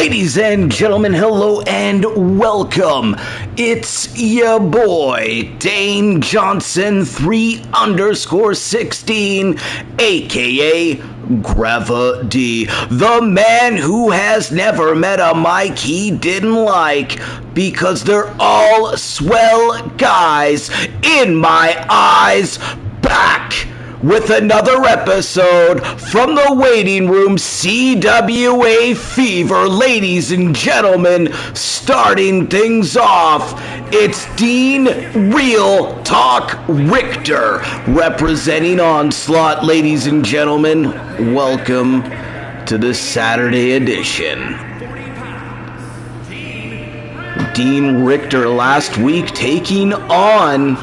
Ladies and gentlemen, hello and welcome. It's your boy, Dane Johnson 3_16, aka Gravity, the man who has never met a mic he didn't like because they're all swell guys in my eyes, back with another episode from the waiting room, CWA Fever. Ladies and gentlemen, starting things off, it's Dean Real Talk Richter representing Onslaught. Ladies and gentlemen, welcome to the Saturday edition. Dean Richter last week taking on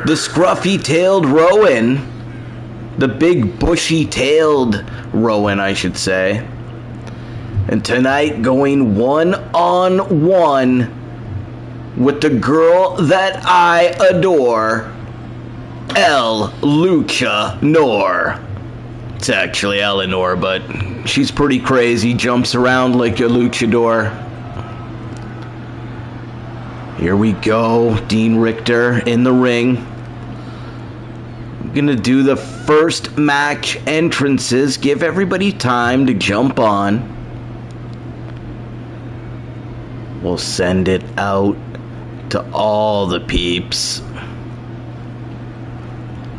the scruffy-tailed Rowan. The big bushy-tailed Rowan, I should say. And tonight going one-on-one with the girl that I adore, El Lucha Nor. It's actually Eleanor, but she's pretty crazy, jumps around like a luchador. Here we go, Dean Richter in the ring. Gonna do the first match entrances, give everybody time to jump on. We'll send it out to all the peeps.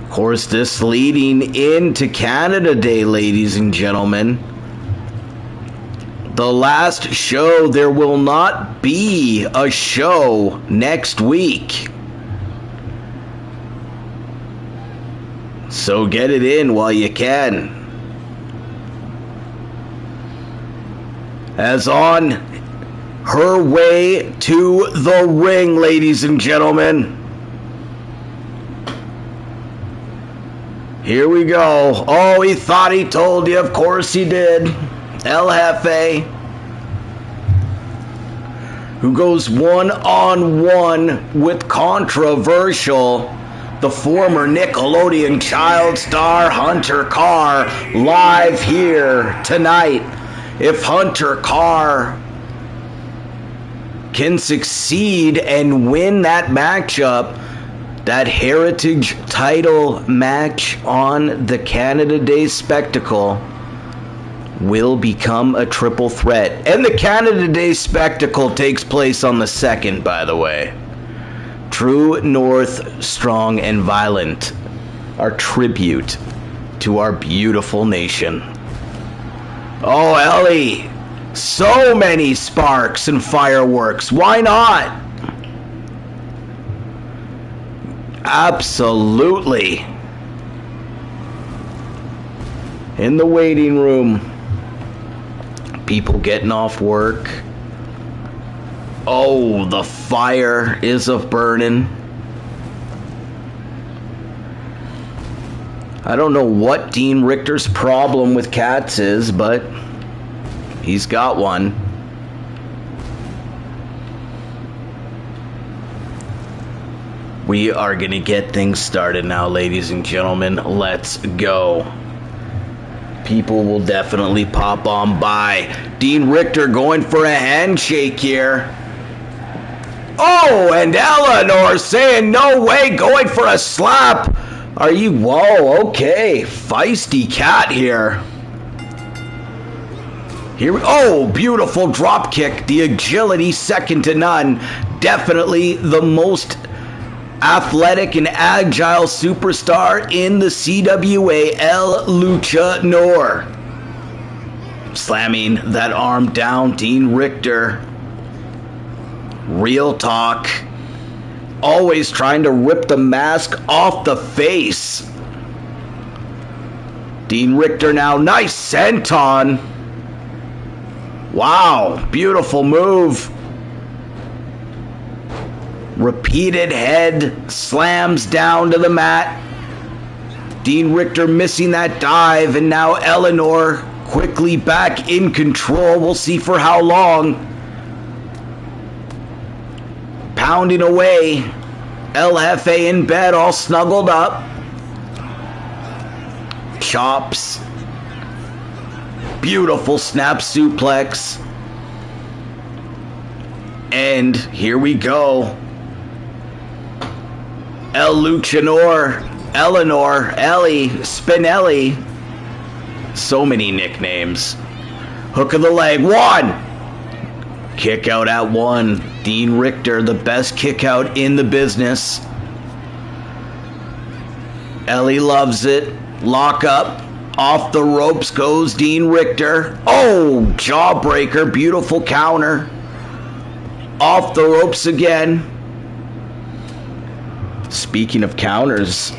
Of course, this leading into Canada Day, ladies and gentlemen. The last show, there will not be a show next week. So get it in while you can. As on her way to the ring, ladies and gentlemen. Here we go. Oh, he thought he told you. Of course he did. El Jefe, who goes one-on-one with controversial the former Nickelodeon child star Hunter Carr, live here tonight. If Hunter Carr can succeed and win that matchup, that Heritage title match on the Canada Day Spectacle will become a triple threat. And the Canada Day Spectacle takes place on the 2nd, by the way. True North, strong and violent. Our tribute to our beautiful nation. Oh, Ellie. So many sparks and fireworks. Why not? Absolutely. In the waiting room. People getting off work. Oh, the fire is a-burning. I don't know what Dean Richter's problem with cats is, but he's got one. We are going to get things started now, ladies and gentlemen. Let's go. People will definitely pop on by. Dean Richter going for a handshake here. Oh, and Eleanor saying no way, going for a slap. Are you? Whoa, okay. Feisty cat here. Oh, beautiful drop kick. The agility, second to none. Definitely the most athletic and agile superstar in the CWA, El Lucha Nor. Slamming that arm down, Dean Richter. Real talk. Always trying to rip the mask off the face. Dean Richter now. Nice senton. Wow. Beautiful move. Repeated head slams down to the mat. Dean Richter missing that dive. And now Eleanor quickly back in control. We'll see for how long. Pounding away. El Jefe in bed, all snuggled up. Chops. Beautiful snap suplex. And here we go. El Luchador, Eleanor, Ellie, Spinelli. So many nicknames. Hook of the leg, 1. Kick out at 1. Dean Richter, the best kick out in the business. Ellie loves it. Lock up. Off the ropes goes Dean Richter. Oh, jawbreaker. Beautiful counter. Off the ropes again. Speaking of counters,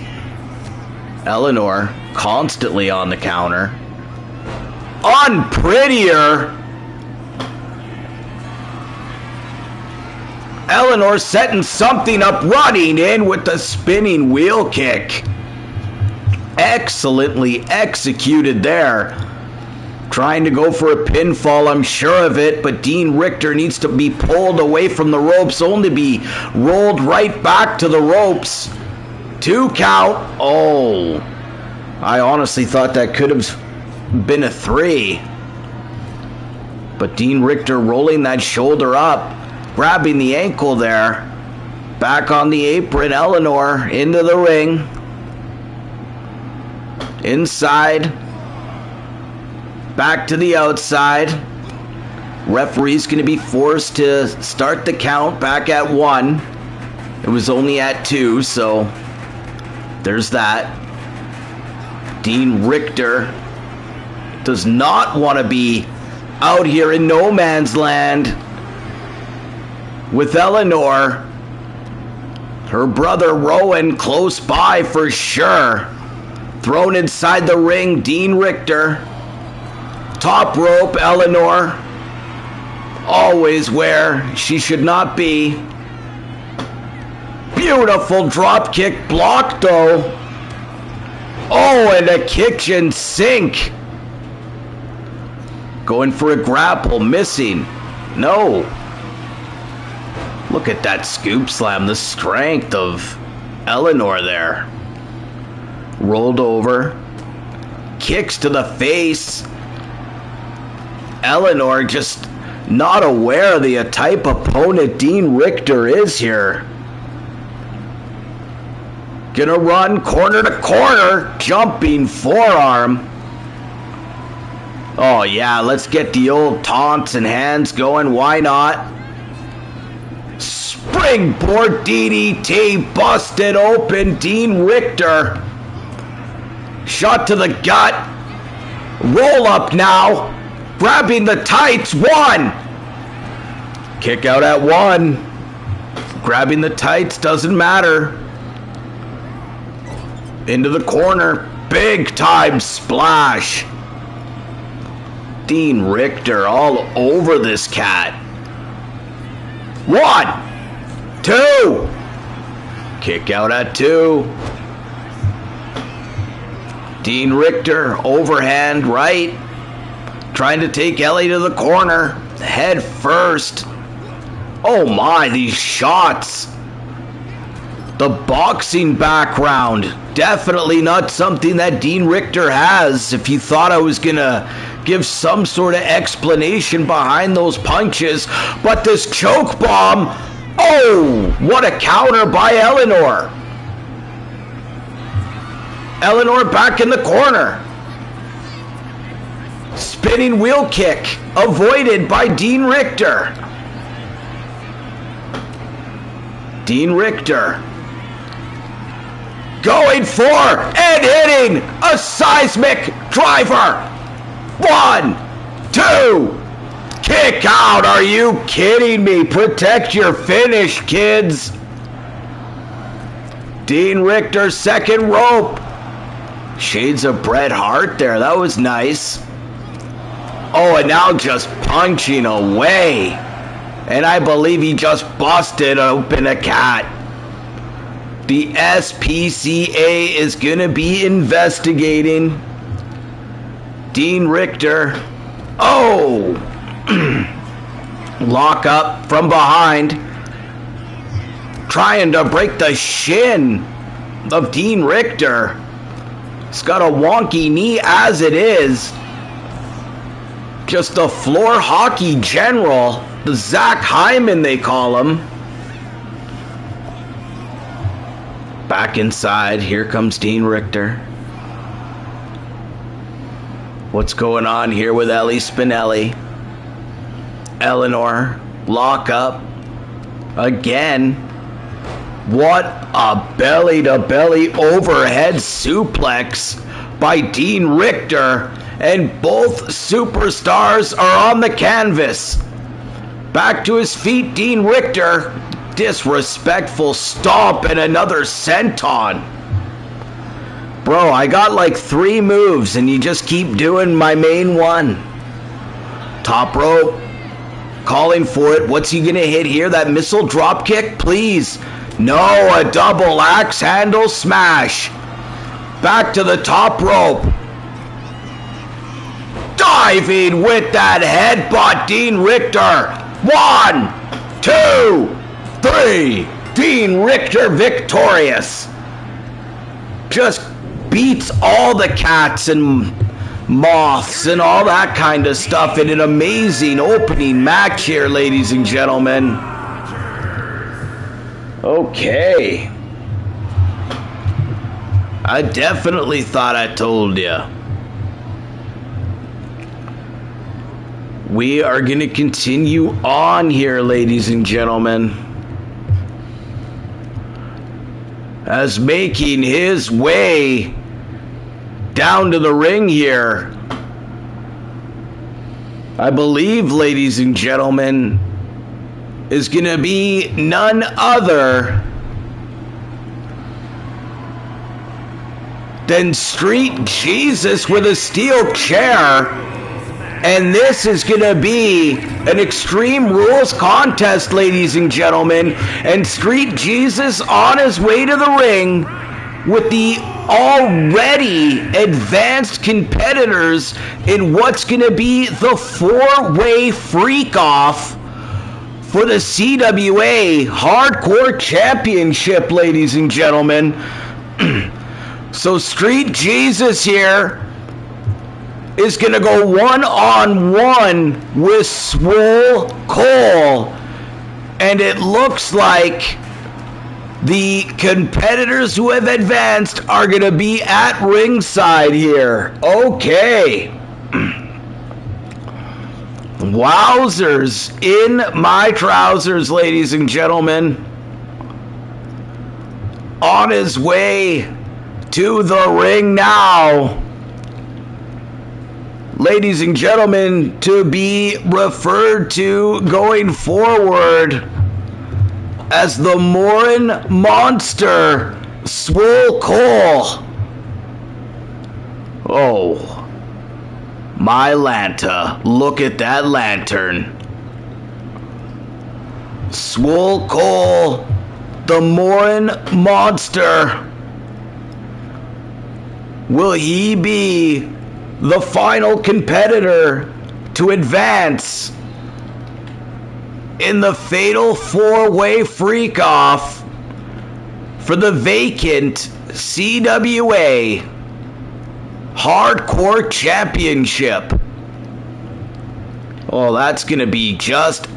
Eleanor constantly on the counter. Unprettier. Eleanor setting something up, running in with the spinning wheel kick. Excellently executed there. Trying to go for a pinfall, I'm sure of it, but Dean Richter needs to be pulled away from the ropes, only be rolled right back to the ropes. 2 count. Oh, I honestly thought that could have been a 3. But Dean Richter rolling that shoulder up, grabbing the ankle there. Back on the apron, Eleanor into the ring. Inside. Back to the outside. Referee's going to be forced to start the count back at 1. It was only at 2, so there's that. Dean Richter does not want to be out here in no man's land with Eleanor. Her brother Rowan close by for sure. Thrown inside the ring, Dean Richter. Top rope, Eleanor. Always where she should not be. Beautiful drop kick blocked though. Oh, and a kitchen sink. Going for a grapple, missing. No. Look at that scoop slam, the strength of Eleanor there. Rolled over. Kicks to the face. Eleanor just not aware of the type of opponent Dean Richter is here. Gonna run corner to corner. Jumping forearm. Oh yeah, let's get the old taunts and hands going. Why not? Springboard DDT. Busted open. Dean Richter. Shot to the gut. Roll up now. Grabbing the tights. 1. Kick out at 1. Grabbing the tights. Doesn't matter. Into the corner. Big time splash. Dean Richter all over this cat. 1, 2. Kick out at 2. Dean Richter, overhand right. Trying to take Ellie to the corner. Head first. Oh my, these shots. The boxing background. Definitely not something that Dean Richter has. If you thought I was going to give some sort of explanation behind those punches. But this choke bomb. Oh, what a counter by Eleanor. Eleanor back in the corner. Spinning wheel kick. Avoided by Dean Richter. Dean Richter. Going for and hitting a seismic driver. 1, 2. Kick out. Are you kidding me? Protect your finish, kids. Dean Richter, second rope. Shades of Bret Hart there. That was nice. Oh, and now just punching away. And I believe he just busted open a cat. The SPCA is going to be investigating Dean Richter. Oh! Lock up from behind. Trying to break the shin of Dean Richter. He's got a wonky knee as it is. Just a floor hockey general. The Zach Hyman, they call him. Back inside. Here comes Dean Richter. What's going on here with Ellie Spinelli? Eleanor, lock up. Again. What a belly-to-belly overhead suplex by Dean Richter. And both superstars are on the canvas. Back to his feet, Dean Richter. Disrespectful stomp and another senton. Bro, I got like 3 moves and you just keep doing my main one. Top rope. Calling for it. What's he gonna hit here? That missile drop kick? Please. No, a double axe handle smash. Back to the top rope. Diving with that headbutt, Dean Richter. 1, 2, 3. Dean Richter victorious. Just beats all the cats and moths and all that kind of stuff in an amazing opening match here, ladies and gentlemen. Okay. I definitely thought I told you. We are going to continue on here, ladies and gentlemen. As making his way down to the ring here, I believe, ladies and gentlemen, is going to be none other than Street Jesus with a steel chair. And this is going to be an Extreme Rules contest, ladies and gentlemen. And Street Jesus on his way to the ring with the already advanced competitors in what's going to be the 4-way freak-off for the CWA Hardcore Championship, ladies and gentlemen. So Street Jesus here is going to go one-on-one with Swole Cole. And it looks like the competitors who have advanced are going to be at ringside here. Okay. Wowzers in my trousers, ladies and gentlemen. On his way to the ring now. Ladies and gentlemen, to be referred to going forward as the Morin Monster, Swole Cole. Oh, my Lanta, look at that lantern. Swole Cole, the Morin Monster. Will he be the final competitor to advance in the fatal 4-way freak-off for the vacant CWA Hardcore Championship? Oh, that's gonna be just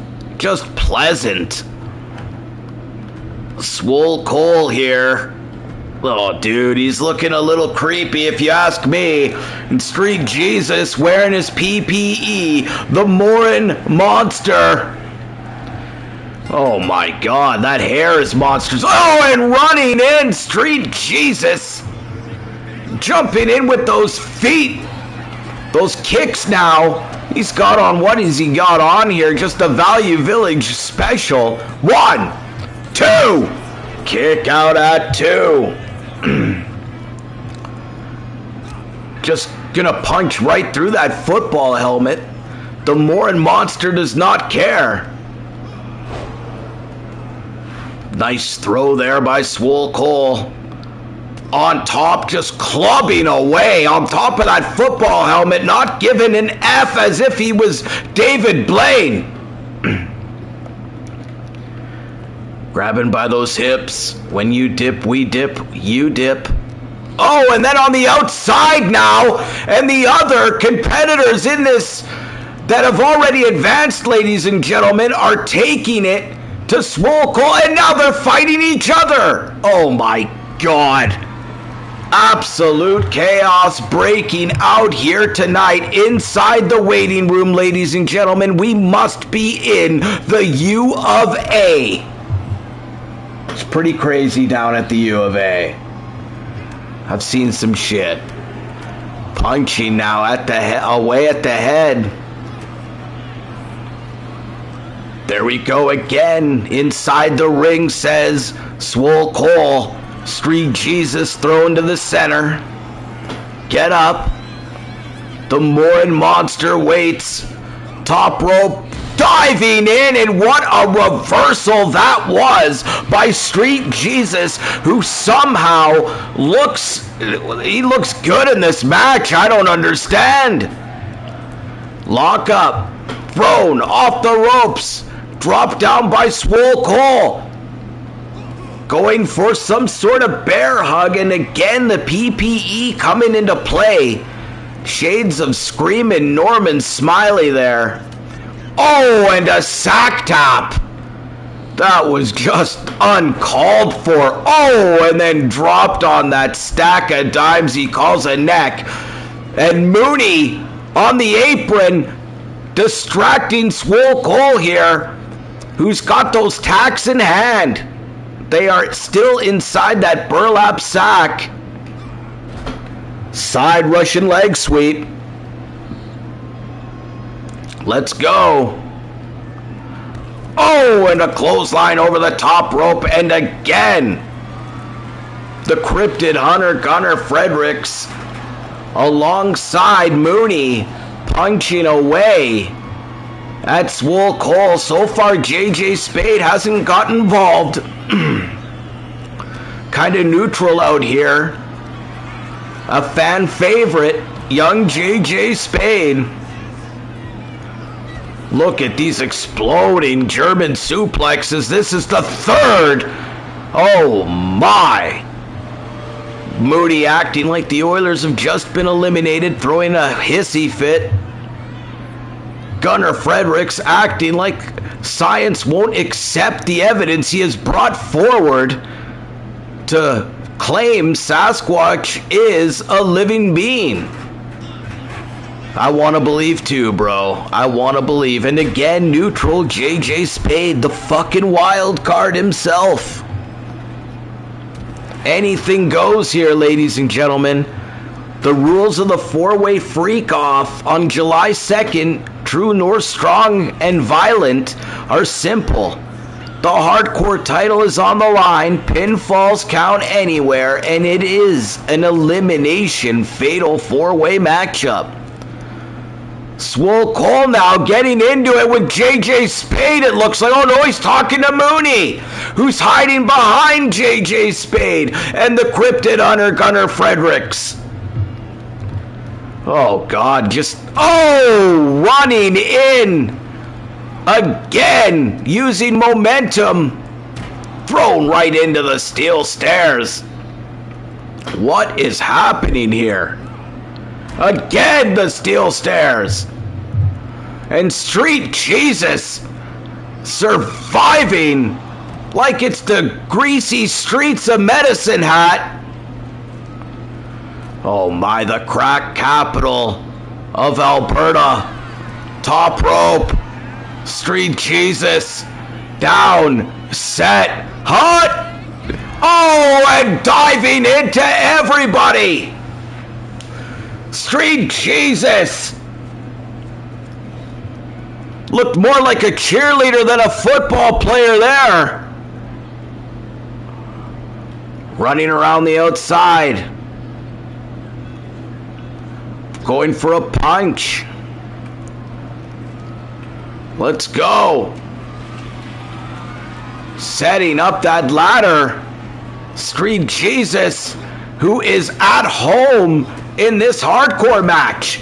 pleasant. Swole Cole here. Oh, dude, he's looking a little creepy if you ask me. And Street Jesus wearing his PPE, the Morin Monster. Oh my God, that hair is monstrous. Oh, and running in, Street Jesus. Jumping in with those feet. Those kicks now. He's got on, what has he got on here? Just a Value Village special. 1, 2. Kick out at 2. Just gonna punch right through that football helmet. The Morin Monster does not care. Nice throw there by Swole Cole. On top, just clubbing away on top of that football helmet, not giving an F as if he was David Blaine. Grabbing by those hips. When you dip, we dip, you dip. Oh, and then on the outside now, and the other competitors in this that have already advanced, ladies and gentlemen, are taking it to Swole Cole, and now they're fighting each other. Oh my God. Absolute chaos breaking out here tonight inside the waiting room, ladies and gentlemen. We must be in the U of A. It's pretty crazy down at the U of A. I've seen some shit. Punching now at the away at the head. There we go again. Inside the ring, says Swole Cole. Street Jesus thrown to the center. Get up. The Morin Monster waits. Top rope. Diving in, and what a reversal that was by Street Jesus, who somehow looks good in this match. I don't understand. Lock up. Thrown off the ropes. Dropped down by Swole Cole. Going for some sort of bear hug, and again the PPE coming into play. Shades of Screamin' Norman Smiley there. Oh, and a sack tap. That was just uncalled for. Oh, and then dropped on that stack of dimes he calls a neck. And Mooney on the apron, distracting Swole Cole here, who's got those tacks in hand. They are still inside that burlap sack. Side Russian leg sweep. Let's go. Oh, and a clothesline over the top rope, and again the Cryptid Hunter Gunner Fredericks alongside Mooney punching away at Swole Cole. So far JJ Spade hasn't got involved. Kind of neutral out here. A fan favorite, young JJ Spade. Look at these exploding German suplexes. This is the third. Oh my. Moody acting like the Oilers have just been eliminated, throwing a hissy fit. Gunner Fredericks acting like science won't accept the evidence he has brought forward to claim Sasquatch is a living being. I want to believe too, bro. I want to believe. And again, neutral JJ Spade, the fucking wild card himself. Anything goes here, ladies and gentlemen. The rules of the four-way freak-off on July 2nd, True North Strong and Violent, are simple. The hardcore title is on the line, pinfalls count anywhere, and it is an elimination fatal four-way matchup. Swole Cole now getting into it with JJ Spade, it looks like. Oh no, he's talking to Mooney, who's hiding behind JJ Spade and the Cryptid Hunter Gunner Fredericks. Oh God, running in again, using momentum, thrown right into the steel stairs. What is happening here? Again, the steel stairs. And Street Jesus surviving like it's the greasy streets of Medicine Hat. Oh my, the crack capital of Alberta. Top rope. Street Jesus. Down. Set. Hot. Oh, and diving into everybody. Street Jesus looked more like a cheerleader than a football player there. Running around the outside. Going for a punch. Let's go. Setting up that ladder. Street Jesus, who is at home in this hardcore match.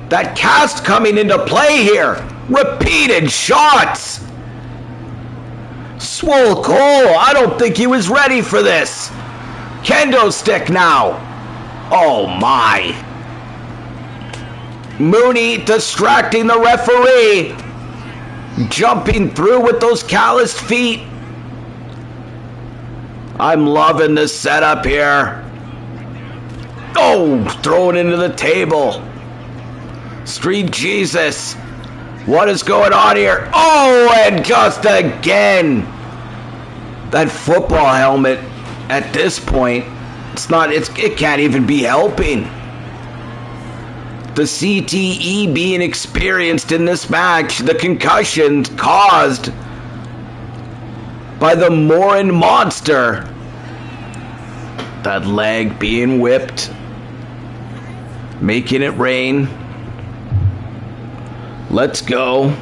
That cast coming into play here. Repeated shots. Swole Cole, I don't think he was ready for this. Kendo stick now. Oh my. Mooney distracting the referee. Jumping through with those calloused feet. I'm loving this setup here. Oh, thrown into the table. Street Jesus. What is going on here? Oh, and just again. That football helmet at this point, it can't even be helping. The CTE being experienced in this match, the concussion caused by the Morin monster. That leg being whipped, making it rain. Let's go.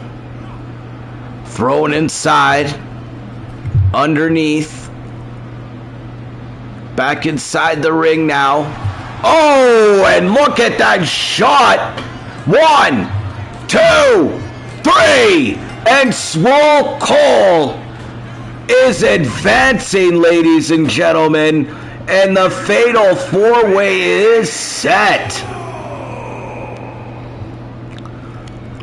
Thrown inside, underneath, back inside the ring now. Oh, and look at that shot. 1, 2, 3, and Swole Cole is advancing, ladies and gentlemen, and the fatal four-way is set.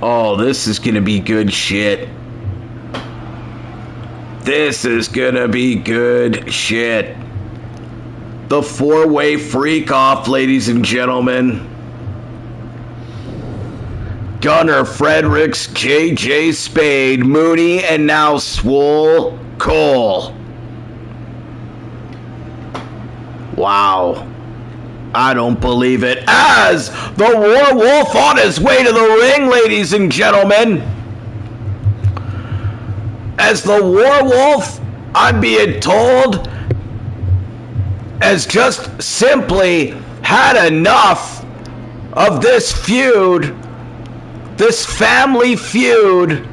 Oh, this is gonna be good shit. This is gonna be good shit. The four-way freak-off, ladies and gentlemen. Gunner, Fredericks, JJ Spade, Mooney, and now Swole Cole. Wow. I don't believe it. As the Warwolf on his way to the ring, ladies and gentlemen. As the Warwolf, I'm being told, has just simply had enough of this feud, this family feud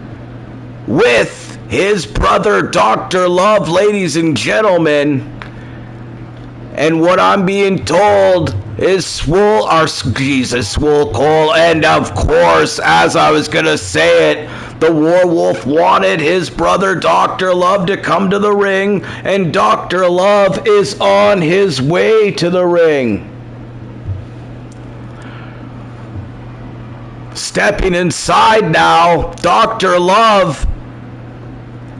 with his brother Dr. Love, ladies and gentlemen. And what I'm being told is Swole Cole, and of course, as I was gonna say it, the Warwolf wanted his brother Dr. Love to come to the ring, and Dr. Love is on his way to the ring. Stepping inside now, Dr. Love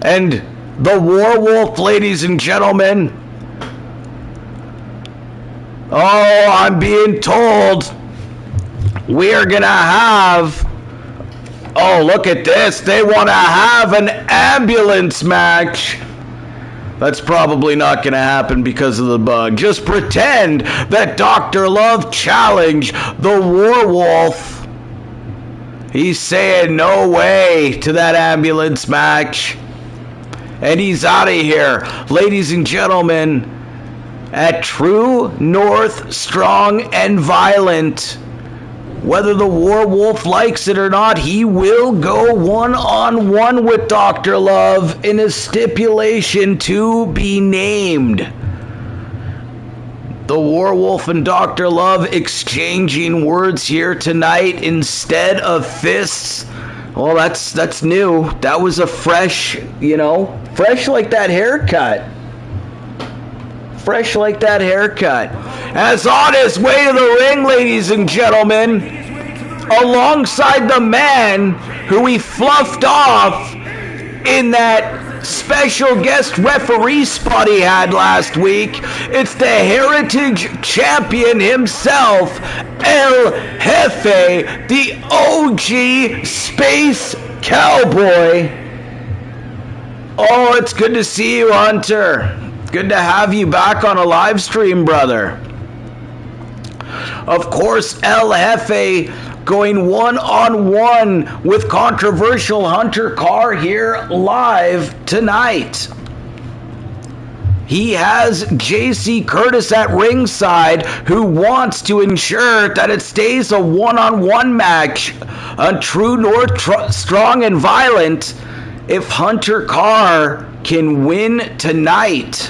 and the Warwolf, ladies and gentlemen. Oh, I'm being told we're gonna have... Oh, look at this. They want to have an ambulance match. That's probably not going to happen because of the bug. Just pretend that Dr. Love challenged the Warwolf. He's saying no way to that ambulance match. And he's out of here. Ladies and gentlemen, at True North, Strong and Violent, whether the Warwolf likes it or not, he will go one-on-one with Dr. Love in a stipulation to be named. The Warwolf and Dr. Love exchanging words here tonight instead of fists. Well, that's new. That was a fresh, fresh like that haircut. Fresh like that haircut. As on his way to the ring, ladies and gentlemen, alongside the man who he fluffed off in that special guest referee spot he had last week, it's the Heritage Champion himself, El Jefe, the OG Space Cowboy. Oh, it's good to see you, Hunter. Good to have you back on a live stream, brother. Of course, El Jefe going one-on-one with controversial Hunter Carr here live tonight. He has JC Curtis at ringside, who wants to ensure that it stays a one-on-one match on True North, Strong and Violent. If Hunter Carr can win tonight,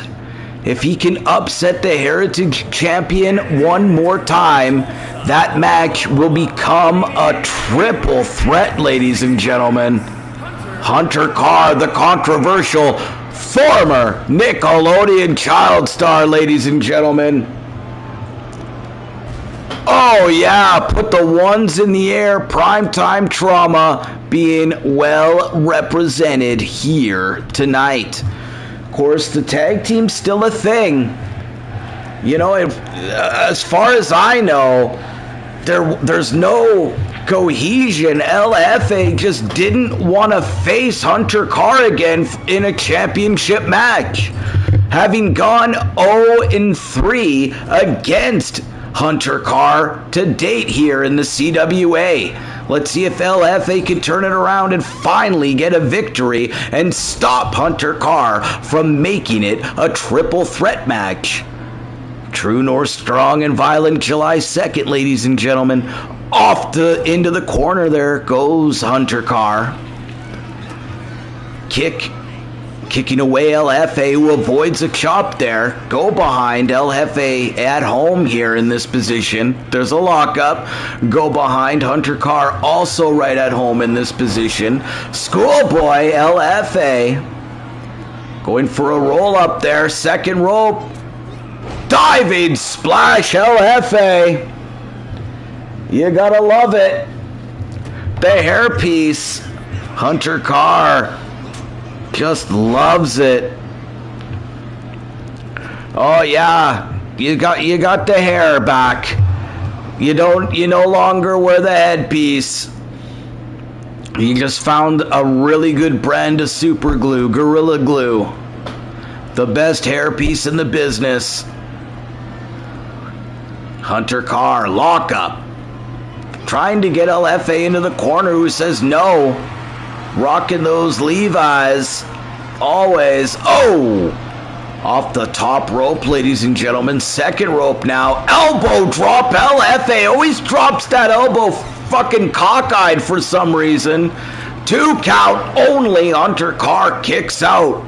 if he can upset the Heritage Champion one more time, that match will become a triple threat, ladies and gentlemen. Hunter Carr, the controversial former Nickelodeon child star, ladies and gentlemen. Oh yeah, put the ones in the air. Primetime trauma being well represented here tonight. Of course, the tag team's still a thing. You know, as far as I know, there's no cohesion. LFA just didn't want to face Hunter Carr again in a championship match, having gone 0-3 against Hunter Carr to date here in the CWA. Let's see if LFA can turn it around and finally get a victory and stop Hunter Carr from making it a triple threat match. True North Strong and Violent July 2nd, ladies and gentlemen. Into the corner there goes Hunter Carr. Kicking away LFA, who avoids a chop there. Go behind LFA at home here in this position. There's a lockup. Go behind Hunter Carr, also right at home in this position. Schoolboy LFA going for a roll up there. Second rope. Diving splash LFA. You gotta love it. The hairpiece. Hunter Carr just loves it. Oh yeah, you got the hair back. You no longer wear the headpiece. You just found a really good brand of super glue, Gorilla Glue. The best hairpiece in the business. Hunter Carr, lockup. Trying to get LFA into the corner, who says no. Rocking those Levi's. Always. Oh! Off the top rope, ladies and gentlemen. Second rope now. Elbow drop. LFA always drops that elbow fucking cockeyed for some reason. 2 count only. Hunter Carr kicks out.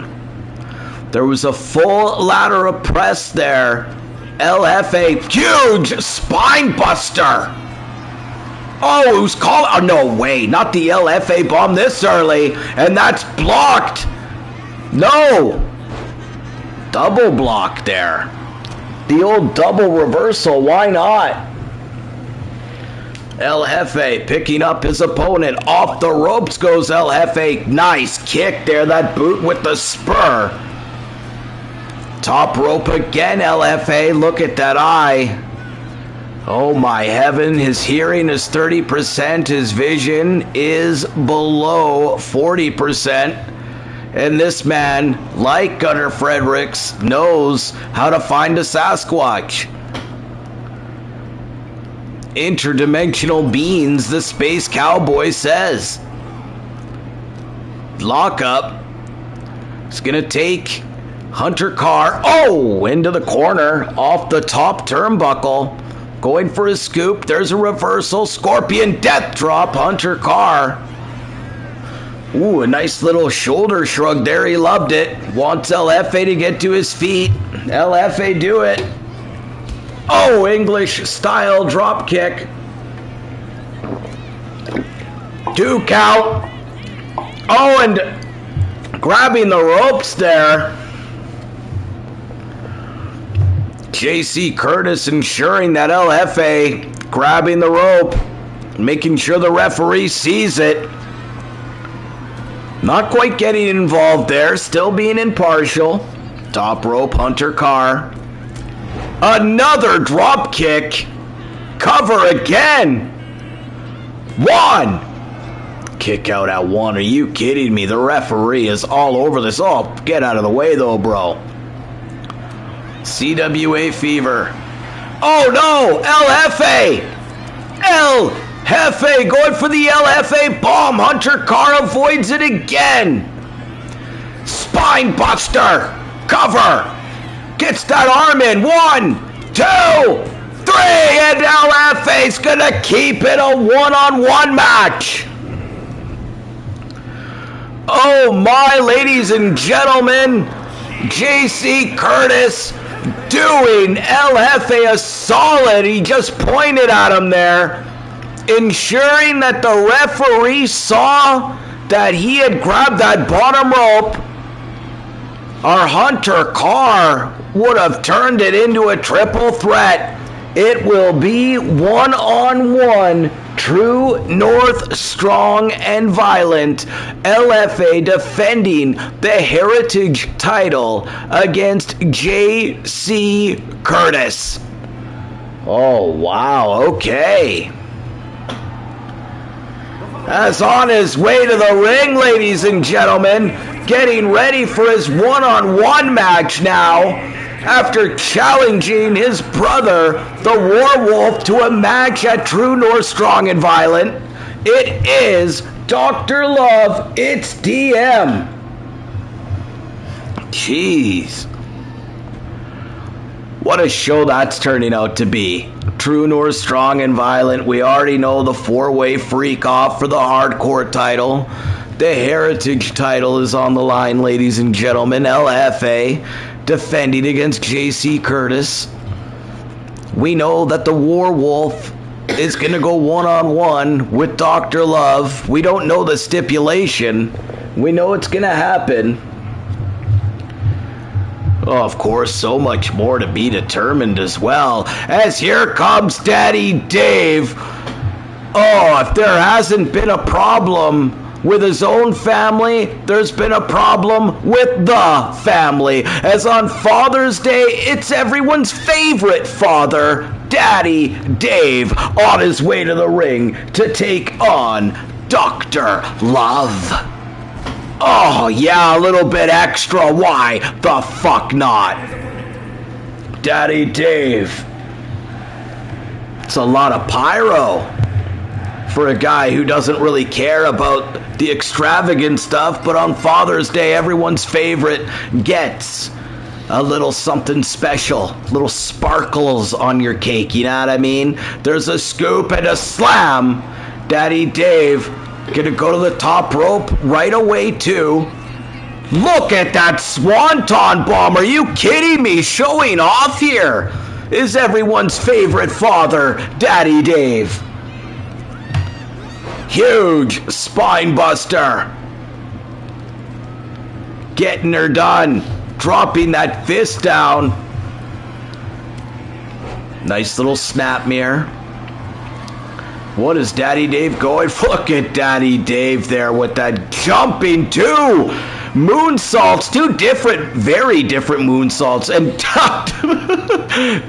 There was a full ladder of press there. LFA, huge spine buster. Oh, who's calling? Oh, no way. Not the LFA bomb this early. And that's blocked. No. Double block there. The old double reversal. Why not? LFA picking up his opponent. Off the ropes goes LFA. Nice kick there. That boot with the spur. Top rope again, LFA. Look at that eye. Oh my heaven, his hearing is 30%, his vision is below 40%. And this man, like Gunnar Fredericks, knows how to find a Sasquatch. Interdimensional beings, the Space Cowboy says. Lockup. It's gonna take Hunter Carr, oh, into the corner, off the top turnbuckle. Going for a scoop. There's a reversal. Scorpion death drop. Hunter Carr. Ooh, a nice little shoulder shrug there. He loved it. Wants LFA to get to his feet. LFA do it. Oh, English style drop kick. 2 count. Oh, and grabbing the ropes there. J.C. Curtis ensuring that LFA grabbing the rope, making sure the referee sees it. Not quite getting involved there, still being impartial. Top rope, Hunter Carr. Another drop kick. Cover again. 1. Kick out at 1. Are you kidding me? The referee is all over this. Oh, get out of the way though, bro. CWA Fever. Oh no! LFA! LFA going for the LFA bomb. Hunter Carr avoids it again. Spine buster. Cover. Gets that arm in. 1, 2, 3. And LFA's gonna keep it a one-on-one match. Oh my, ladies and gentlemen. J.C. Curtis doing LFA a solid. He just pointed at him there, ensuring that the referee saw that he had grabbed that bottom rope. Our Hunter Carr would have turned it into a triple threat It will be one-on-one. True North Strong and Violent, LFA defending the Heritage title against J.C. Curtis. Oh, wow, okay. That's on his way to the ring, ladies and gentlemen. Getting ready for his one-on-one match now. After challenging his brother, the Warwolf, to a match at True North Strong and Violent. It is Dr. Love. It's DM. Jeez. What a show that's turning out to be. True North Strong and Violent. We already know the four-way freak-off for the hardcore title. The Heritage title is on the line, ladies and gentlemen. LFA defending against J.C. Curtis. We know that the Warwolf is going to go one-on-one with Dr. Love. We don't know the stipulation. We know it's going to happen. Oh, of course, so much more to be determined as well. As here comes Daddy Dave. Oh, if there hasn't been a problem with his own family, there's been a problem with the family. As on Father's Day, it's everyone's favorite father, Daddy Dave, on his way to the ring to take on Dr. Love. Oh, yeah, a little bit extra. Why the fuck not? Daddy Dave. It's a lot of pyro for a guy who doesn't really care about the extravagant stuff, but on Father's Day, everyone's favorite gets a little something special, little sparkles on your cake, you know what I mean? There's a scoop and a slam. Daddy Dave gonna go to the top rope right away too. Look at that swanton bomb, are you kidding me? Showing off here is everyone's favorite father, Daddy Dave. Huge spine buster. Getting her done. Dropping that fist down. Nice little snap mirror. What is Daddy Dave going for? Look at Daddy Dave there with that jumping two moonsaults. Two different, very different moonsaults. And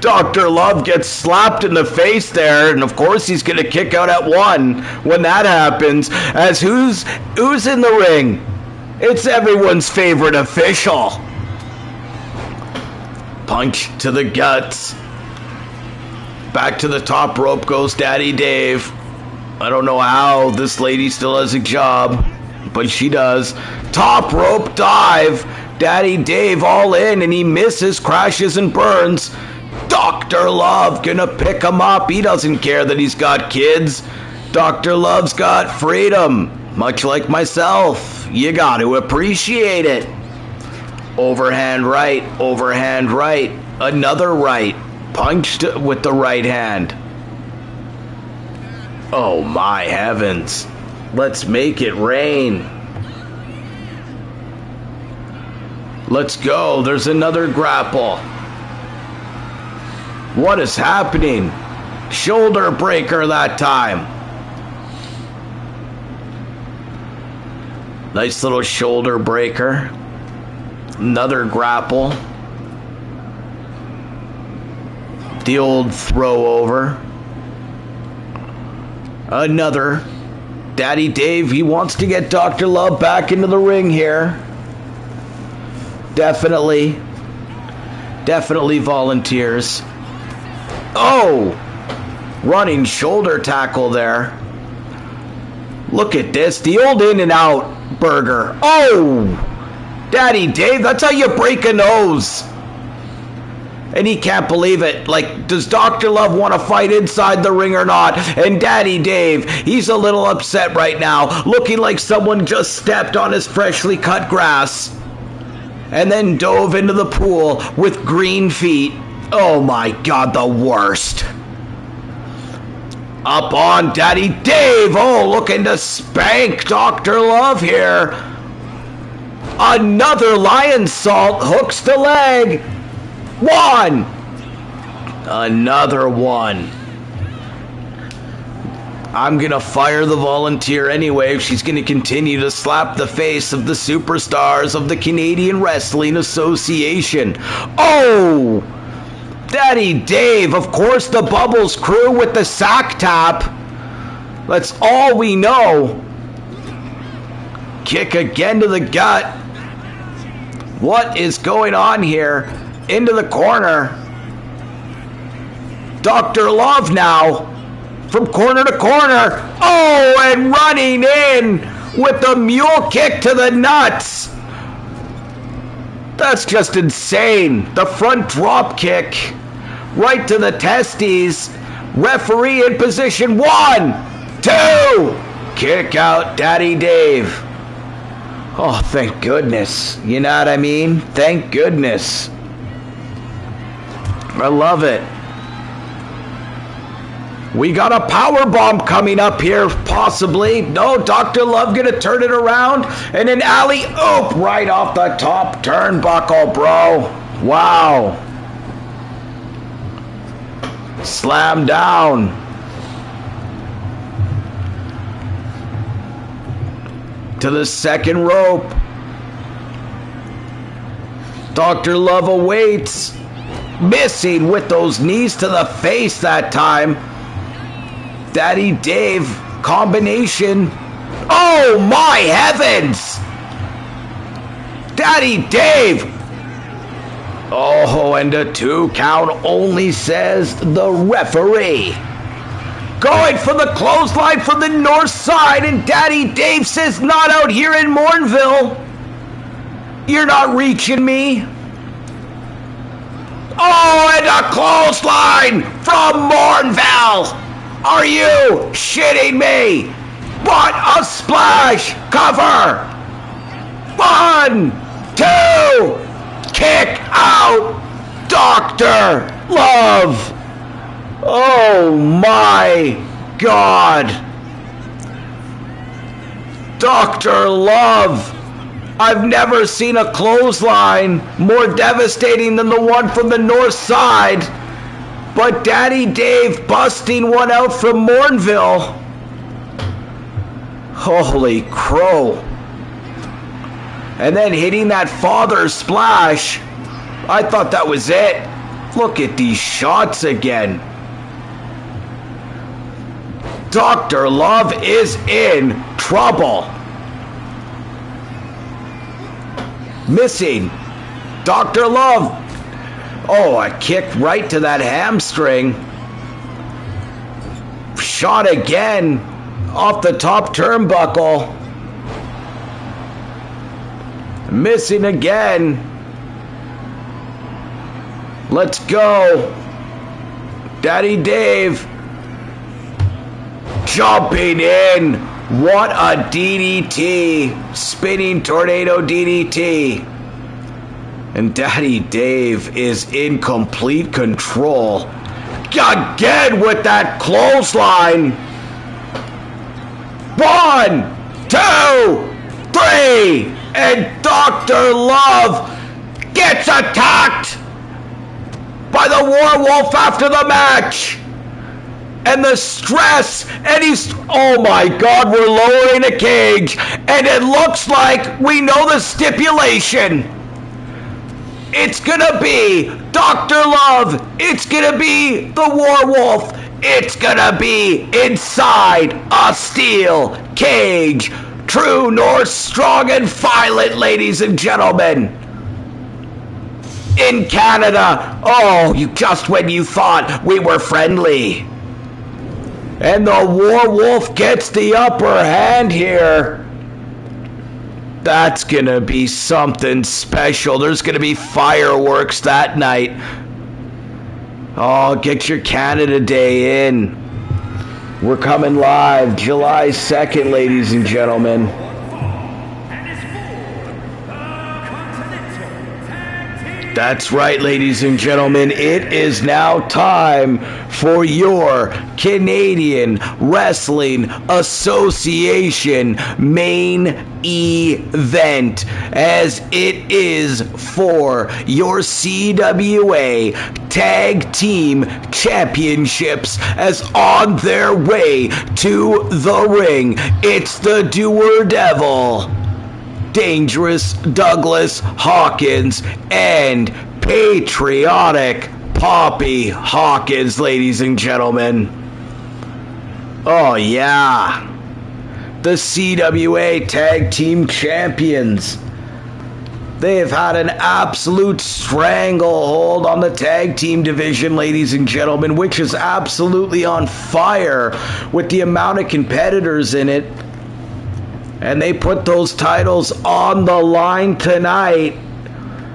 Dr. Love gets slapped in the face there. And of course he's going to kick out at one when that happens. As who's in the ring? It's everyone's favorite official. Punch to the guts. Back to the top rope goes Daddy Dave. I don't know how this lady still has a job, but she does. Top rope dive. Daddy Dave all in, and he misses, crashes, and burns. Dr. Love gonna pick him up. He doesn't care that he's got kids. Dr. Love's got freedom. Much like myself. You got to appreciate it. Overhand right. Overhand right. Another right. Punched with the right hand. Oh my heavens. Let's make it rain. Let's go. There's another grapple. What is happening? Shoulder breaker that time. Nice little shoulder breaker. Another grapple. The old throw over. Another. Daddy Dave, he wants to get Dr. Love back into the ring here. Definitely volunteers. Oh! Running shoulder tackle there. Look at this. The old in and out burger. Oh! Daddy Dave, that's how you break a nose. And he can't believe it. Like, does Dr. Love want to fight inside the ring or not? And Daddy Dave, he's a little upset right now, looking like someone just stepped on his freshly cut grass and then dove into the pool with green feet. Oh my God, the worst. Up on Daddy Dave. Oh, looking to spank Dr. Love here. Another lion salt hooks the leg. One, Another one. I'm gonna fire the volunteer anyway if she's gonna continue to slap the face of the superstars of the Canadian Wrestling Association. Oh! Daddy Dave, of course the Bubbles crew with the sack tap. That's all we know. Kick again to the gut. What is going on here? Into the corner. Dr. Love now. From corner to corner. Oh, and running in with the mule kick to the nuts. That's just insane. The front drop kick right to the testes. Referee in position. 1, 2. Kick out Daddy Dave. Oh, thank goodness. You know what I mean? Thank goodness. I love it. We got a power bomb coming up here, possibly. No, Dr. Love gonna turn it around. And an alley-oop right off the top turnbuckle, bro. Wow. Slam down. To the second rope. Dr. Love awaits. Missing with those knees to the face that time. Daddy Dave combination. Oh my heavens! Daddy Dave! Oh, and a 2 count only, says the referee. Going for the clothesline from the north side, and Daddy Dave says, not out here in Mornville. You're not reaching me. Oh, and a clothesline from Mornville. Are you shitting me? What a splash! Cover! 1, 2, kick out Dr. Love! Oh my God! Dr. Love! I've never seen a clothesline more devastating than the one from the north side. But Daddy Dave busting one out from Mornville. Holy crow. And then hitting that father splash. I thought that was it. Look at these shots again. Dr. Love is in trouble. Missing. Dr. Love. Oh, a kick right to that hamstring. Shot again off the top turnbuckle. Missing again. Let's go. Daddy Dave. Jumping in. What a DDT. Spinning tornado DDT. And Daddy Dave is in complete control. Again with that clothesline. 1, 2, 3. And Dr. Love gets attacked by the Werewolf after the match. And the stress, and he's, oh my God, we're lowering a cage. And it looks like we know the stipulation. It's gonna be Dr. Love. It's gonna be the Werewolf. It's gonna be inside a steel cage. True North, strong and violent, ladies and gentlemen. In Canada. Oh, just when you thought we were friendly. And the Werewolf gets the upper hand here. That's gonna be something special. There's gonna be fireworks that night. Oh, get your Canada Day in. We're coming live July 2nd, ladies and That's right, ladies and gentlemen. It is now time for your Canadian Wrestling Association main event, as it is for your CWA Tag Team Championships, as on their way to the ring, it's the Doer Devil, Dangerous Douglas Hawkins, and Patriotic Poppy Hawkins, ladies and gentlemen. Oh yeah, the CWA Tag Team Champions. They have had an absolute stranglehold on the tag team division, ladies and gentlemen, which is absolutely on fire with the amount of competitors in it. And they put those titles on the line tonight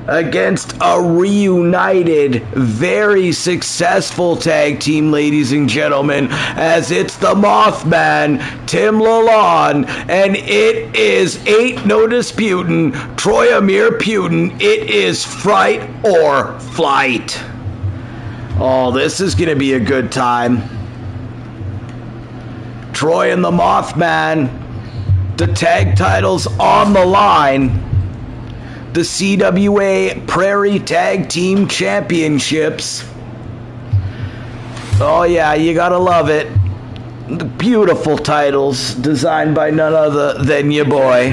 against a reunited, very successful tag team, ladies and gentlemen, as it's the Mothman, Tim Lalonde, and it is, ain't no disputin', Troy Amir Putin. It is Fright or Flight. Oh, this is going to be a good time. Troy and the Mothman, the tag titles on the line. The CWA Prairie Tag Team Championships. Oh yeah, you gotta love it. The beautiful titles designed by none other than your boy.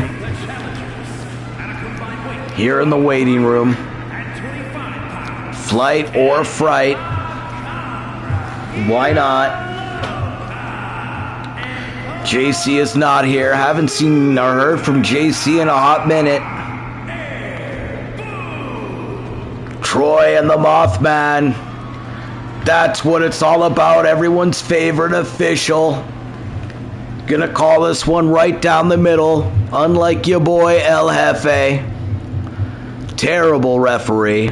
Here in the waiting room. Flight or Fright. Why not? JC is not here. Haven't seen or heard from JC in a hot minute. Troy and the Mothman. That's what it's all about. Everyone's favorite official. Gonna call this one right down the middle. Unlike your boy El Jefe. Terrible referee.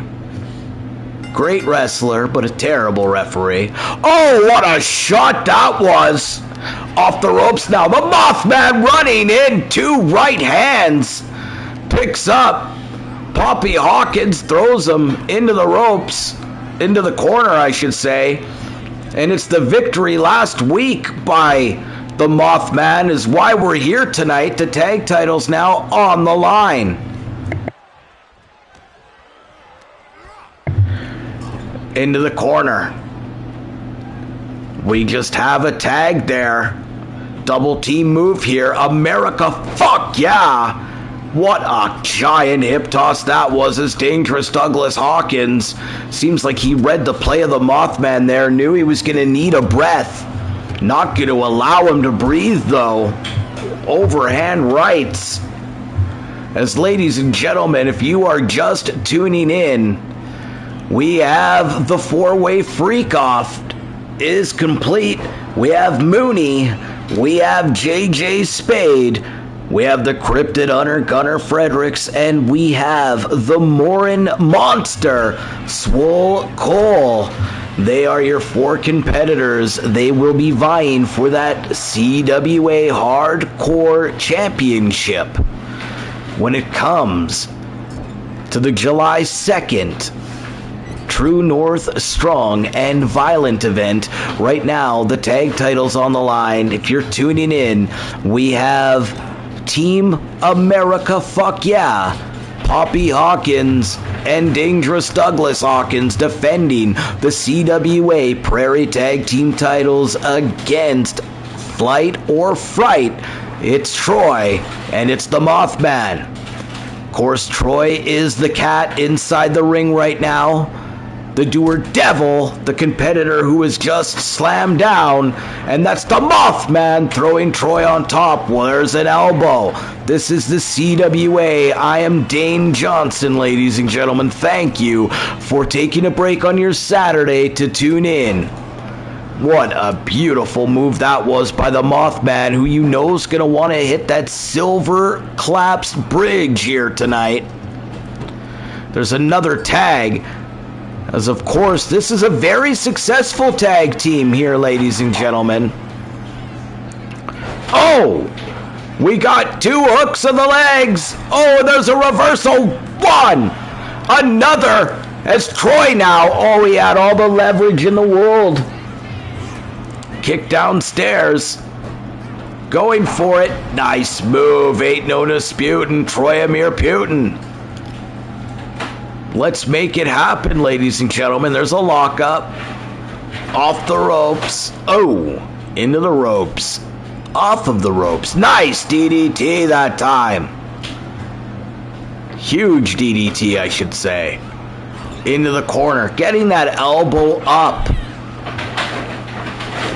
Great wrestler, but a terrible referee. Oh, what a shot that was! Off the ropes now. The Mothman running in. Two right hands. Picks up Poppy Hawkins, throws him into the ropes. Into the corner, I should say. And it's the victory last week by the Mothman is why we're here tonight. The tag titles now on the line. Into the corner. We just have a tag there. Double team move here. America, fuck yeah. What a giant hip toss that was, as Dangerous Douglas Hawkins. Seems like he read the play of the Mothman there. Knew he was going to need a breath. Not going to allow him to breathe, though. Overhand rights. As ladies and gentlemen, if you are just tuning in, we have the four-way freak-off is complete. We have Mooney. We have JJ Spade. We have the Cryptid Hunter Gunner Fredericks. And we have the Morin Monster Swole Cole. They are your four competitors. They will be vying for that CWA Hardcore Championship when it comes to the July 2nd True North Strong and Violent event. Right now, the tag titles on the line. If you're tuning in, we have Team America Fuck Yeah, Poppy Hawkins and Dangerous Douglas Hawkins defending the CWA Prairie Tag Team titles against Flight or Fright. It's Troy and it's the Mothman. Of course, Troy is the cat inside the ring right now. The Doer Devil, the competitor who is just slammed down, and that's the Mothman throwing Troy on top. Well, there's an elbow. This is the CWA. I am Dane Johnson, ladies and gentlemen. Thank you for taking a break on your Saturday to tune in. What a beautiful move that was by the Mothman, who you know is going to want to hit that silver collapsed bridge here tonight. There's another tag. As of course, this is a very successful tag team here, ladies and gentlemen. Oh! We got two hooks of the legs. Oh, there's a reversal. One! Another As Troy now, oh, he had all the leverage in the world. Kick downstairs. Going for it. Nice move. Ain't no disputing. Troyomir Putin. Let's make it happen, ladies and gentlemen. There's a lockup. Off the ropes. Oh, into the ropes. Off of the ropes. Nice DDT that time. Huge DDT, I should say. Into the corner. Getting that elbow up.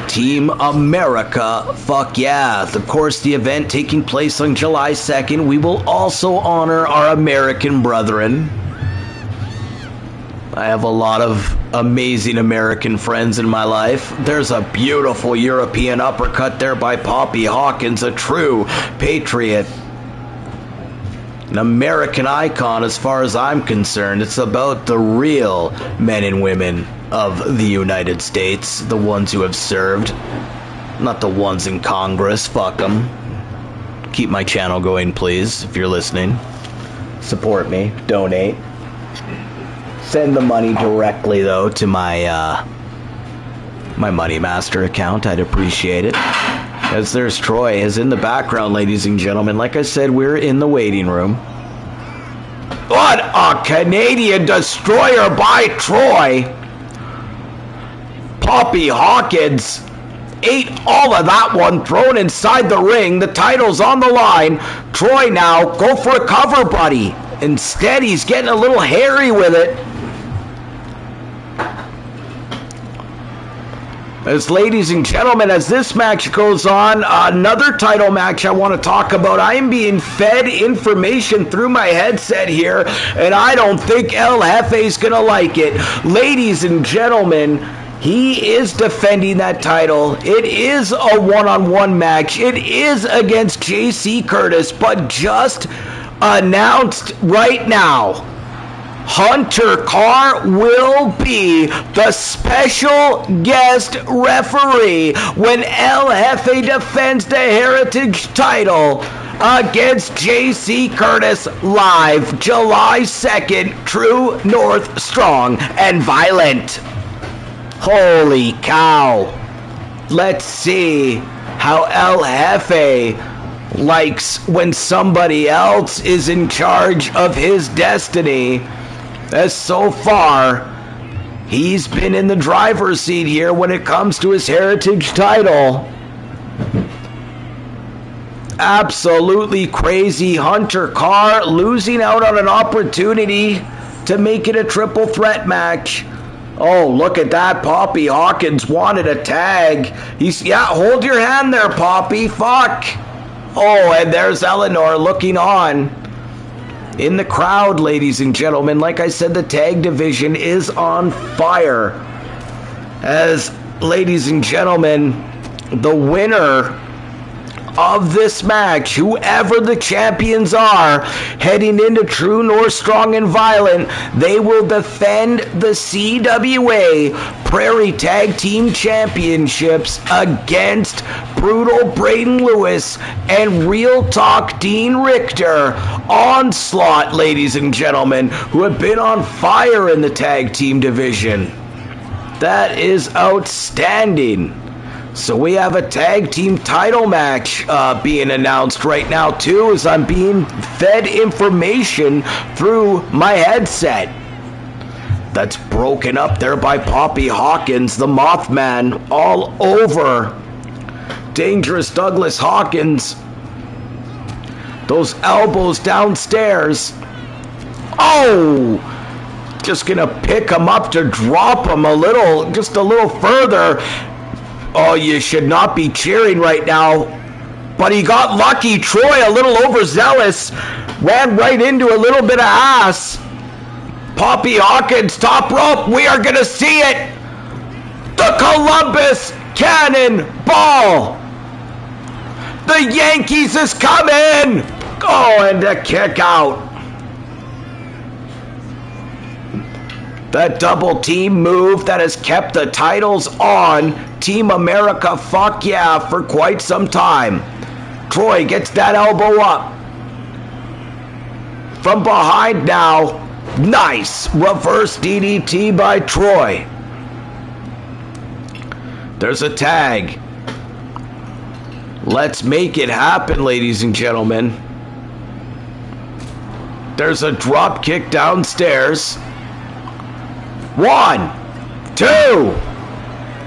Team America, fuck yeah. Of course, the event taking place on July 2nd. We will also honor our American brethren. I have a lot of amazing American friends in my life. There's a beautiful European uppercut there by Poppy Hawkins, a true patriot. An American icon as far as I'm concerned. It's about the real men and women of the United States, the ones who have served, not the ones in Congress. Fuck them. Keep my channel going, please, if you're listening. Support me. Donate. Send the money directly, though, to my my Money Master account. I'd appreciate it. As there's Troy is in the background, ladies and gentlemen. Like I said, we're in the waiting room. What a Canadian destroyer by Troy! Poppy Hawkins ate all of that one, thrown inside the ring. The title's on the line. Troy now, go for a cover, buddy. Instead, he's getting a little hairy with it. As ladies and gentlemen, as this match goes on, another title match I want to talk about. I am being fed information through my headset here, and I don't think El Jefe's going to like it. Ladies and gentlemen, he is defending that title. It is a one-on-one match. It is against JC Curtis, but just announced right now, Hunter Carr will be the special guest referee when El Jefe defends the Heritage title against JC Curtis live July 2nd. True North, strong and violent. Holy cow. Let's see how El Jefe likes when somebody else is in charge of his destiny. As so far, he's been in the driver's seat here when it comes to his Heritage title. Absolutely crazy. Hunter Carr losing out on an opportunity to make it a triple threat match. Oh, look at that. Poppy Hawkins wanted a tag. Yeah, hold your hand there, Poppy. Fuck. Oh, and there's Eleanor looking on. In the crowd, ladies and gentlemen, like I said, the tag division is on fire. As, ladies and gentlemen, the winner of this match, whoever the champions are, heading into True North, Strong and Violent, they will defend the CWA Prairie Tag Team Championships against Brutal Braden Lewis and Real Talk Dean Richter. Onslaught, ladies and gentlemen, who have been on fire in the tag team division. That is outstanding. So we have a tag team title match being announced right now too, as I'm being fed information through my headset. That's broken up there by Poppy Hawkins, the Mothman, all over Dangerous Douglas Hawkins. Those elbows downstairs. Oh! Just gonna pick him up to drop him just a little further. Oh, you should not be cheering right now. But he got lucky. Troy, a little overzealous, ran right into a little bit of ass. Poppy Hawkins, top rope. We are going to see it. The Columbus Cannonball. The Yankees is coming. Oh, and a kick out. That double team move that has kept the titles on Team America, fuck yeah, for quite some time. Troy gets that elbow up. From behind now, Nice reverse DDT by Troy. There's a tag. Let's make it happen, ladies and gentlemen. There's a drop kick downstairs. 1, 2.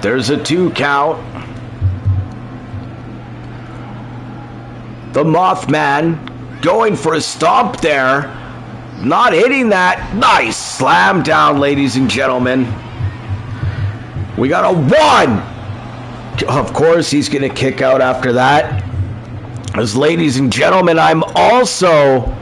There's a 2 count. The Mothman going for a stomp there. Not hitting that. Nice slam down, ladies and gentlemen. We got a 1. Of course, he's going to kick out after that. As ladies and gentlemen, I'm also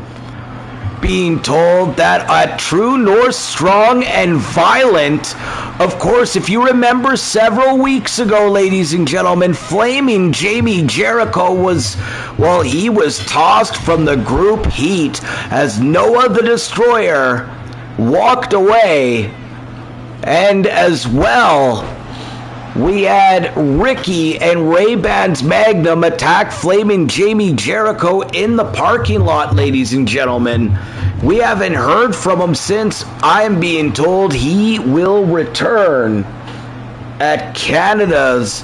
being told that at True North Strong and Violent, of course, if you remember several weeks ago, ladies and gentlemen, Flaming Jamie Jericho was, well, he was tossed from the group heat as Noah the Destroyer walked away. And as well, we had Ricky and Ray-Bans Magnum attack Flaming Jamie Jericho in the parking lot, ladies and gentlemen. We haven't heard from him since. I am being told he will return at Canada's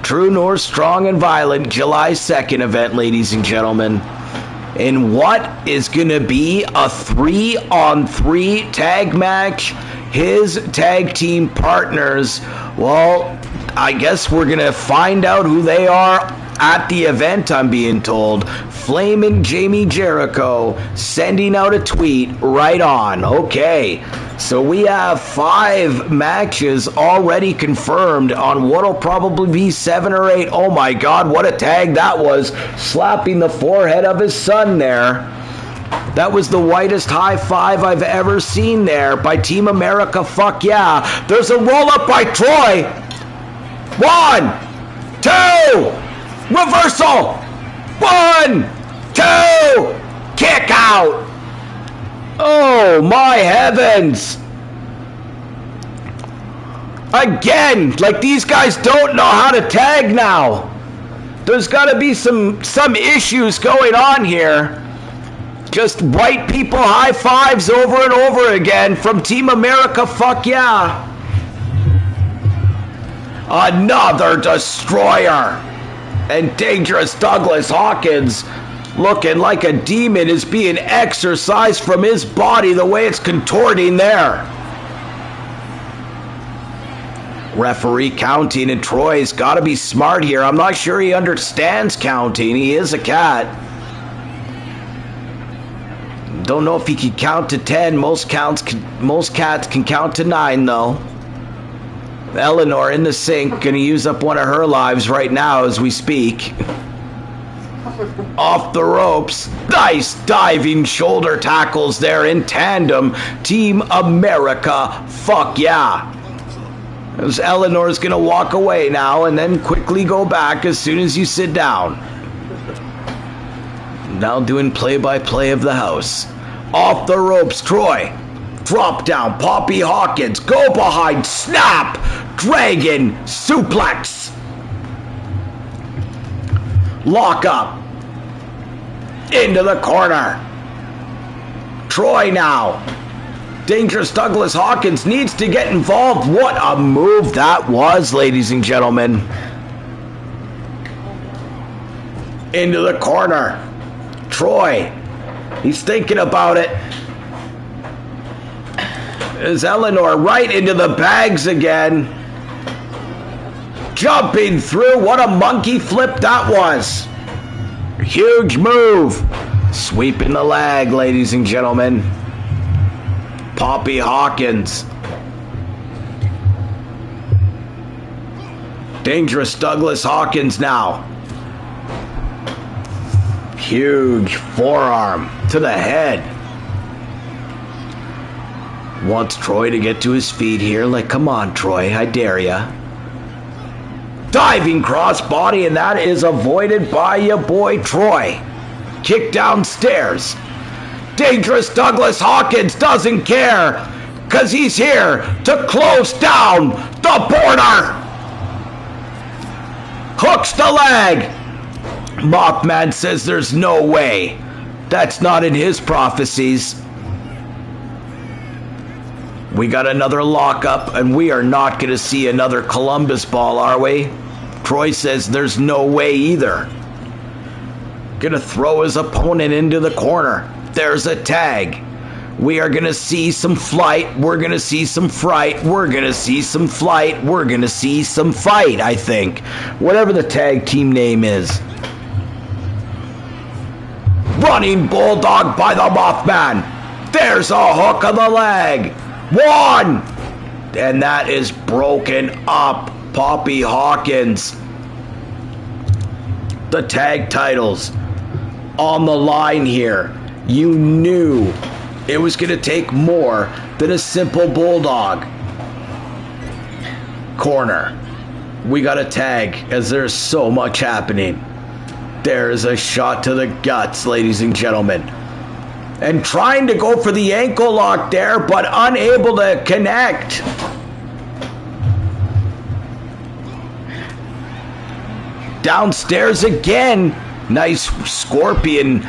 True North Strong and Violent July 2nd event, ladies and gentlemen. In what is going to be a 3-on-3 tag match. His tag team partners, well, I guess we're going to find out who they are at the event, I'm being told. Flamin' Jamie Jericho sending out a tweet right on. Okay, so we have 5 matches already confirmed on what'll probably be 7 or 8. Oh my God, what a tag that was. Slapping the forehead of his son there. That was the whitest high five I've ever seen there by Team America. Fuck yeah. There's a roll up by Troy. 1, 2. Reversal. 1, 2. Kick out. Oh my heavens. Again, like these guys don't know how to tag now. There's got to be some issues going on here. Just white people high fives over and over again from Team America. Fuck yeah. Another destroyer. And Dangerous Douglas Hawkins, looking like a demon, is being exorcised from his body the way it's contorting there. Referee counting, and Troy's got to be smart here. I'm not sure he understands counting. He is a cat. Don't know if he can count to 10. Most cats can count to 9, though. Eleanor in the sink, gonna use up one of her lives right now as we speak. Off the ropes. Nice diving shoulder tackles there in tandem. Team America, fuck yeah. As Eleanor's gonna walk away now and then quickly go back as soon as you sit down. Now doing play-by-play of the house. Off the ropes, Troy. Drop down, Poppy Hawkins. Go behind, snap. Dragon suplex. Lock up. Into the corner. Troy now. Dangerous Douglas Hawkins needs to get involved. What a move that was, ladies and gentlemen. Into the corner. Troy. He's thinking about it. Is Eleanor right into the bags again. Jumping through. What a monkey flip that was. Huge move. Sweeping the leg, ladies and gentlemen. Poppy Hawkins. Dangerous Douglas Hawkins now. Huge forearm to the head. Wants Troy to get to his feet here. Like, come on, Troy, I dare ya. Diving crossbody, and that is avoided by your boy Troy. Kick downstairs. Dangerous Douglas Hawkins doesn't care, because he's here to close down the border. Hooks the leg. Mothman says there's no way. That's not in his prophecies. We got another lockup, and we are not going to see another Columbus ball, are we? Troy says there's no way either. Gonna throw his opponent into the corner. There's a tag. We are gonna see some flight. We're gonna see some fright. We're gonna see some flight. We're gonna see some fight, I think. Whatever the tag team name is. Running Bulldog by the Mothman. There's a hook of the leg. 1. And that is broken up. Poppy Hawkins. The tag titles on the line here. You knew it was going to take more than a simple Bulldog. Corner. We got a tag as there's so much happening. There's a shot to the guts, ladies and gentlemen. And trying to go for the ankle lock there, but unable to connect. Downstairs again. Nice scorpion.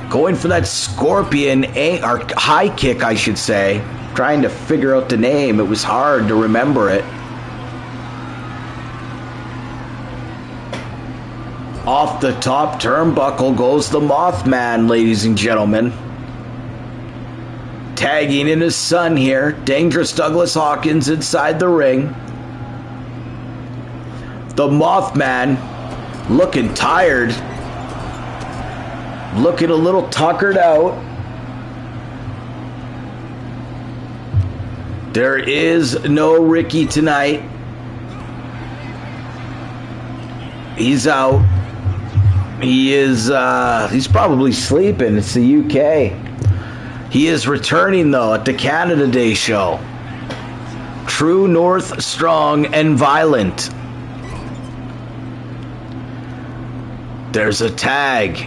Going for that scorpion, or high kick, I should say. Trying to figure out the name. It was hard to remember it. Off the top turnbuckle goes the Mothman, ladies and gentlemen. Tagging in his son here. Dangerous Douglas Hawkins inside the ring. The Mothman looking tired. Looking a little tuckered out. There is no Ricky tonight. He's out. He is, he's probably sleeping. It's the UK. He is returning, though, at the Canada Day show. True North, strong and violent. There's a tag.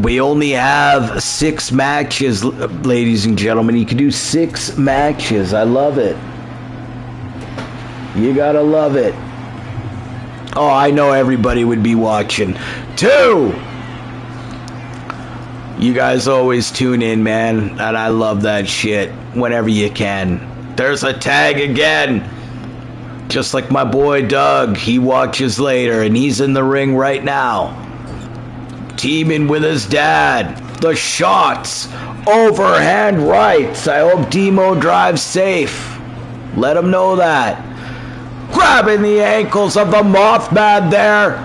We only have 6 matches, ladies and gentlemen. You can do 6 matches. I love it. You gotta love it. Oh, I know everybody would be watching. 2! You guys always tune in, man. And I love that shit whenever you can. There's a tag again. Just like my boy Doug. He watches later, and he's in the ring right now. Teaming with his dad. The shots. Overhand rights. I hope Demo drives safe. Let him know that. Grabbing the ankles of the Mothman there.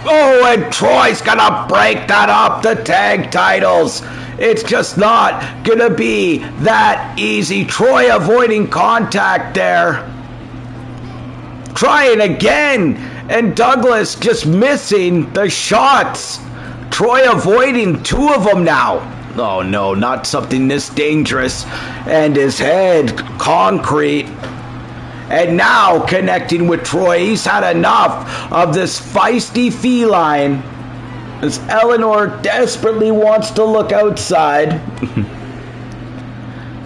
Oh, and Troy's gonna break that up. The tag titles. It's just not gonna be that easy. Troy avoiding contact there. Trying again. And Douglas just missing the shots. Troy avoiding 2 of them now. Oh no, not something this dangerous. And his head concrete. And now connecting with Troy. He's had enough of this feisty feline. As Eleanor desperately wants to look outside.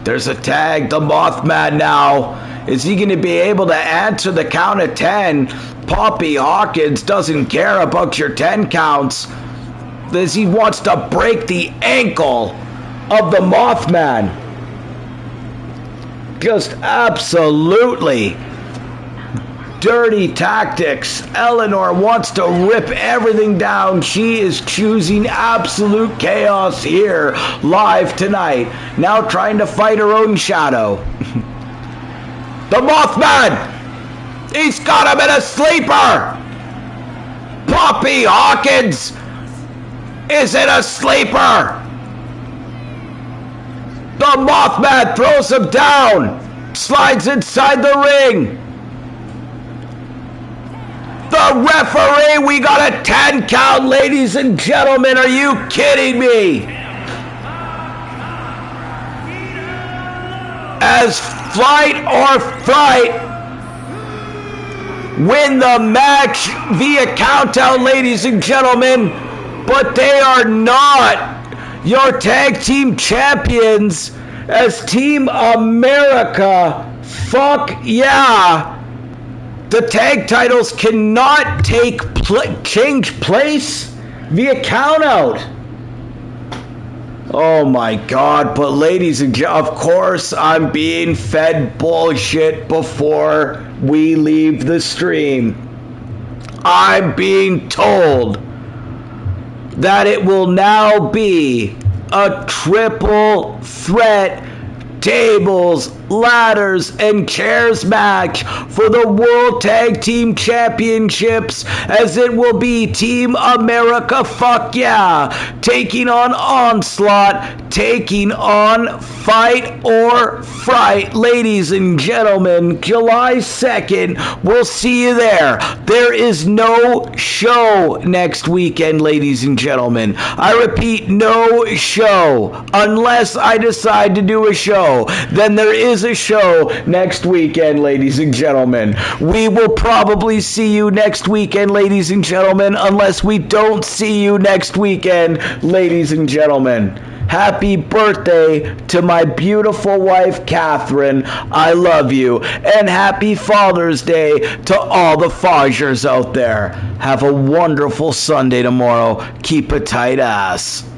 There's a tag. The Mothman now. Is he going to be able to answer the count of 10? Poppy Hawkins doesn't care about your 10 counts. As he wants to break the ankle of the Mothman. Just absolutely dirty tactics. Eleanor wants to rip everything down. She is choosing absolute chaos here live tonight. Now trying to fight her own shadow. The Mothman! He's got him in a sleeper! Poppy Hawkins is in a sleeper! The Mothman throws him down! Slides inside the ring! The referee, we got a 10 count, ladies and gentlemen. Are you kidding me? As Flight or Fright win the match via countout, ladies and gentlemen, but they are not your tag team champions as Team America. Fuck yeah. The tag titles cannot change place via countout. Oh my God, but ladies and gentlemen, of course I'm being fed bullshit before we leave the stream. I'm being told that it will now be a triple threat tables, ladders, and chairs match for the World Tag Team Championships, as it will be Team America, fuck yeah, taking on Onslaught, taking on Fight or Fright. Ladies and gentlemen, July 2nd, we'll see you there. There is no show next weekend, ladies and gentlemen. I repeat, no show. Unless I decide to do a show, then there is a show next weekend, ladies and gentlemen. We will probably see you next weekend, ladies and gentlemen, unless we don't see you next weekend, ladies and gentlemen. Happy birthday to my beautiful wife, Catherine. I love you. And happy Father's Day to all the fathers out there. Have a wonderful Sunday tomorrow. Keep a tight ass.